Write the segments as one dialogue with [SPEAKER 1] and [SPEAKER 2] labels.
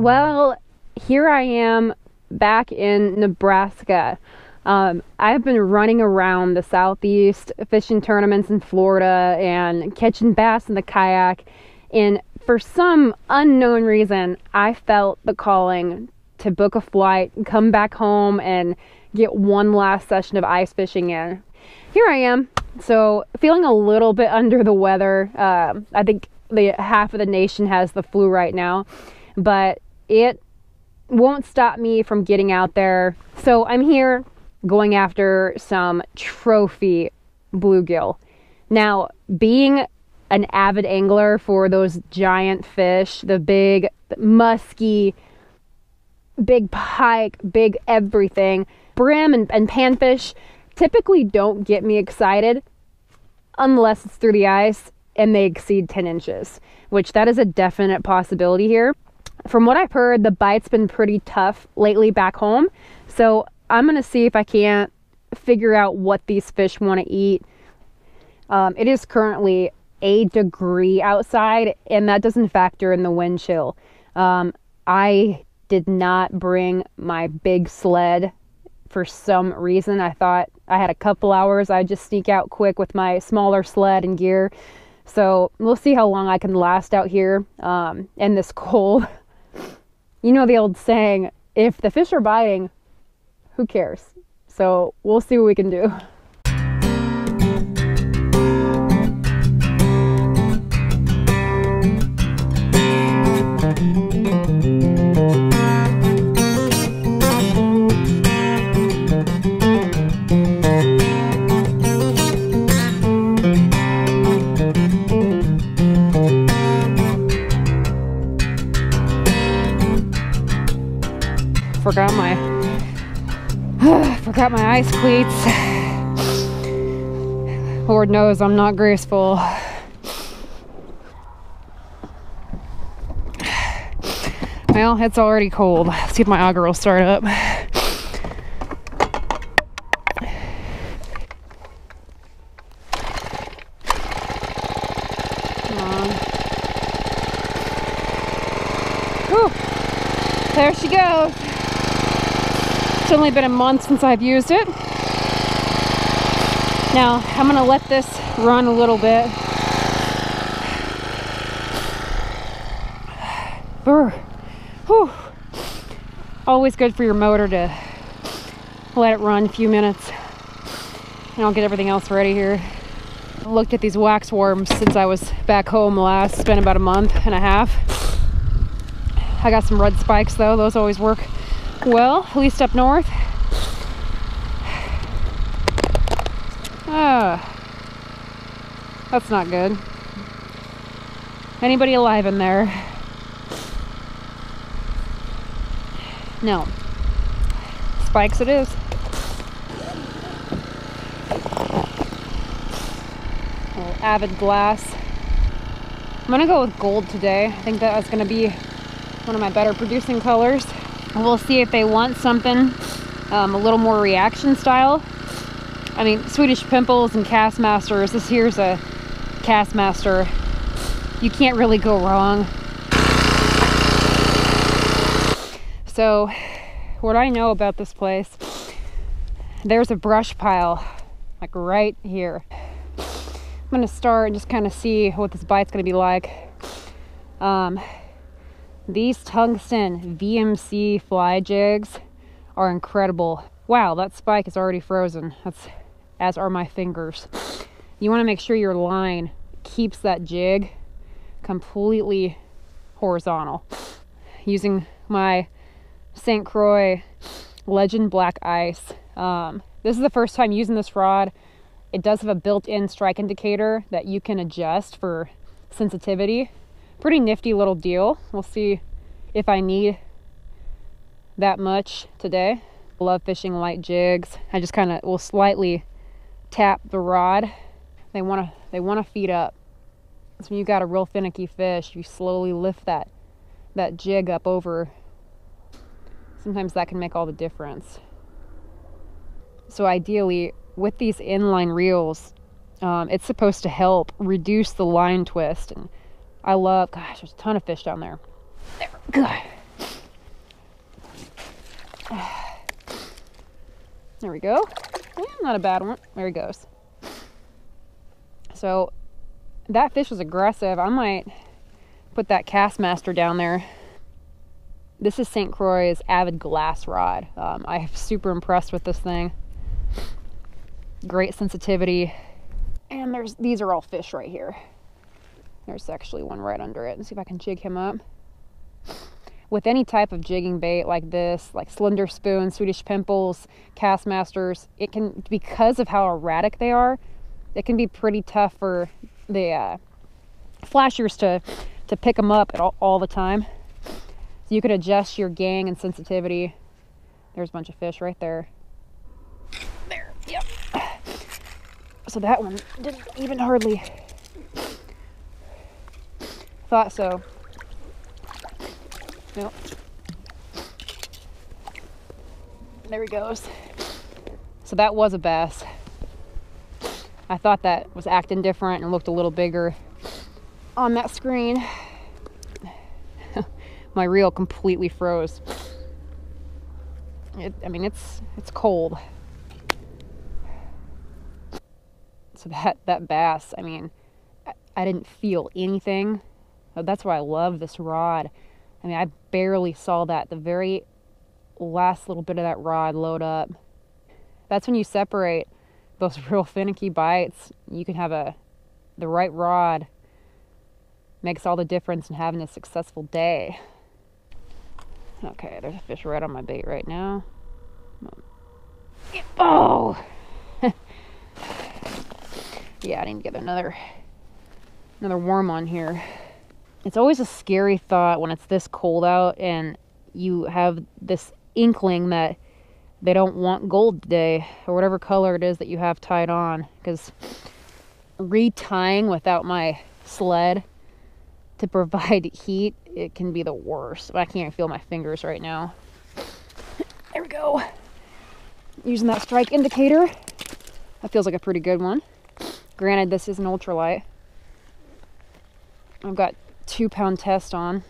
[SPEAKER 1] Well, here I am back in Nebraska. I've been running around the southeast, fishing tournaments in Florida and catching bass in the kayak. And for some unknown reason, I felt the calling to book a flight, come back home, and get one last session of ice fishing in. Here I am. So feeling a little bit under the weather. I think half of the nation has the flu right now, but it won't stop me from getting out there. So I'm here going after some trophy bluegill. Now, being an avid angler for those giant fish, the big musky, big pike, big everything, brim and panfish typically don't get me excited unless it's through the ice and they exceed 10 inches, which that is a definite possibility here. From what I've heard, the bite's been pretty tough lately back home. So I'm going to see if I can't figure out what these fish want to eat. It is currently 8 degrees outside, and that doesn't factor in the wind chill. I did not bring my big sled for some reason. I thought I had a couple hours. I'd just sneak out quick with my smaller sled and gear. So we'll see how long I can last out here in this cold. You know the old saying, if the fish are biting, who cares? So we'll see what we can do. Forgot my ice cleats. Lord knows I'm not graceful. Well, it's already cold. Let's see if my auger will start up. Come on. Whew. There she goes. It's only been a month since I've used it. Now, I'm gonna let this run a little bit. Whew. Always good for your motor to let it run a few minutes. And I'll get everything else ready here. I looked at these wax worms since I was back home last. It's been about a month and a half. I got some red spikes though. Those always work well, at least up north. That's not good. Anybody alive in there? No. Spikes it is. Little avid glass. I'm gonna go with gold today. I think that's gonna be one of my better producing colors. We'll see if they want something a little more reaction style. I mean, Swedish Pimples and Castmasters. This here's a Castmaster. You can't really go wrong. So, what I know about this place, there's a brush pile, like right here. I'm gonna start and just kind of see what this bite's gonna be like. These tungsten VMC fly jigs are incredible. Wow, that spike is already frozen. As are my fingers. You want to make sure your line keeps that jig completely horizontal. Using my St. Croix Legend Black Ice. This is the first time using this rod. It does have a built-in strike indicator that you can adjust for sensitivity. Pretty nifty little deal. We'll see if I need that much today. I love fishing light jigs. I just kind of will slightly tap the rod. They want to feed up. So when you got a real finicky fish, you slowly lift that jig up over. Sometimes that can make all the difference. So ideally, with these inline reels, it's supposed to help reduce the line twist. And I love, gosh, there's a ton of fish down there. There, good. There we go. Not a bad one. There he goes. So that fish was aggressive. I might put that Castmaster down there. This is St. Croix's Avid Glass Rod. I'm super impressed with this thing. Great sensitivity. And these are all fish right here. There's actually one right under it. Let's see if I can jig him up. With any type of jigging bait like this, like slender spoon, Swedish pimples, Castmasters, it can, because of how erratic they are, it can be pretty tough for the flashers to pick them up all the time. So you could adjust your gang and sensitivity. There's a bunch of fish right there. There, yep. So that one didn't even hardly. Thought so. Nope. There he goes. So that was a bass. I thought that was acting different and looked a little bigger on that screen. My reel completely froze. I mean, it's cold. So that bass, I mean, I didn't feel anything. That's why I love this rod. I mean, I barely saw the very last little bit of that rod load up. That's when you separate those real finicky bites. You can have the right rod. Makes all the difference in having a successful day. Okay, there's a fish right on my bait right now. Oh! Yeah, I need to get another worm on here. It's always a scary thought when it's this cold out and you have this inkling that they don't want gold today, or whatever color it is that you have tied on, because retying without my sled to provide heat, it can be the worst. I can't even feel my fingers right now. There we go. Using that strike indicator. That feels like a pretty good one. Granted, this is an ultralight. I've got 2-pound test on.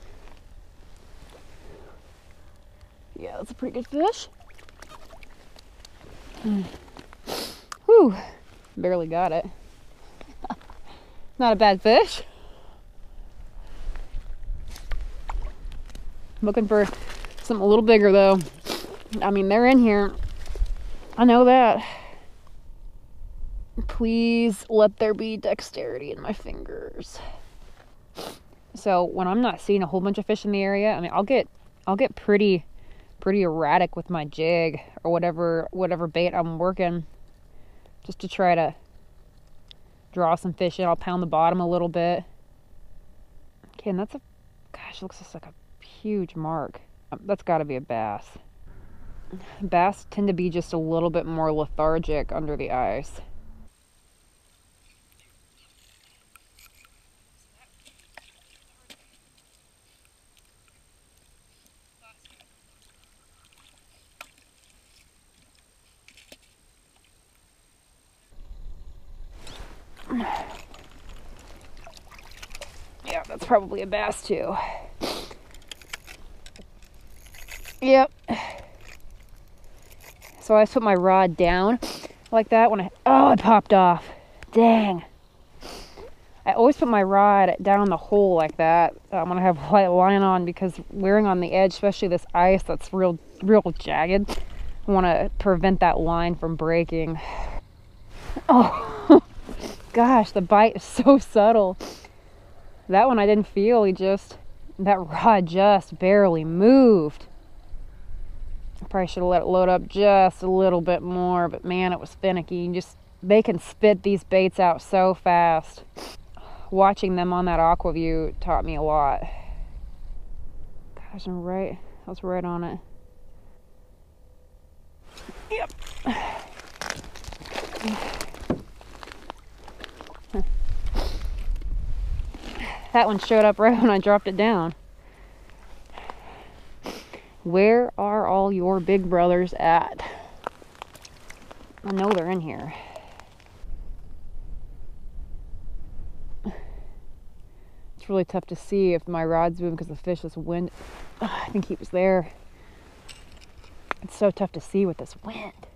[SPEAKER 1] Yeah, that's a pretty good fish. Whew, barely got it. Not a bad fish. Looking for something a little bigger though. I mean, they're in here. I know that. Please let there be dexterity in my fingers. So when I'm not seeing a whole bunch of fish in the area, I mean, I'll get pretty erratic with my jig or whatever bait I'm working, just to try to draw some fish in. I'll pound the bottom a little bit. Okay, and gosh, looks just like a huge mark. That's got to be a bass. Bass tend to be just a little bit more lethargic under the ice. Yeah, that's probably a bass too. Yep. So I put my rod down like that when it popped off. Dang. I always put my rod down in the hole like that when I have white line on, because wearing on the edge, especially this ice that's real jagged, I want to prevent that line from breaking. Oh, gosh, the bite is so subtle. That one I didn't feel. That rod just barely moved. I probably should have let it load up just a little bit more, but man, it was finicky. They can spit these baits out so fast. Watching them on that Aquaview taught me a lot. Gosh, I was right on it. Yep. That one showed up right when I dropped it down. Where are all your big brothers at? I know they're in here. It's really tough to see if my rod's moving because the fish is wind. I think he was there. It's so tough to see with this wind.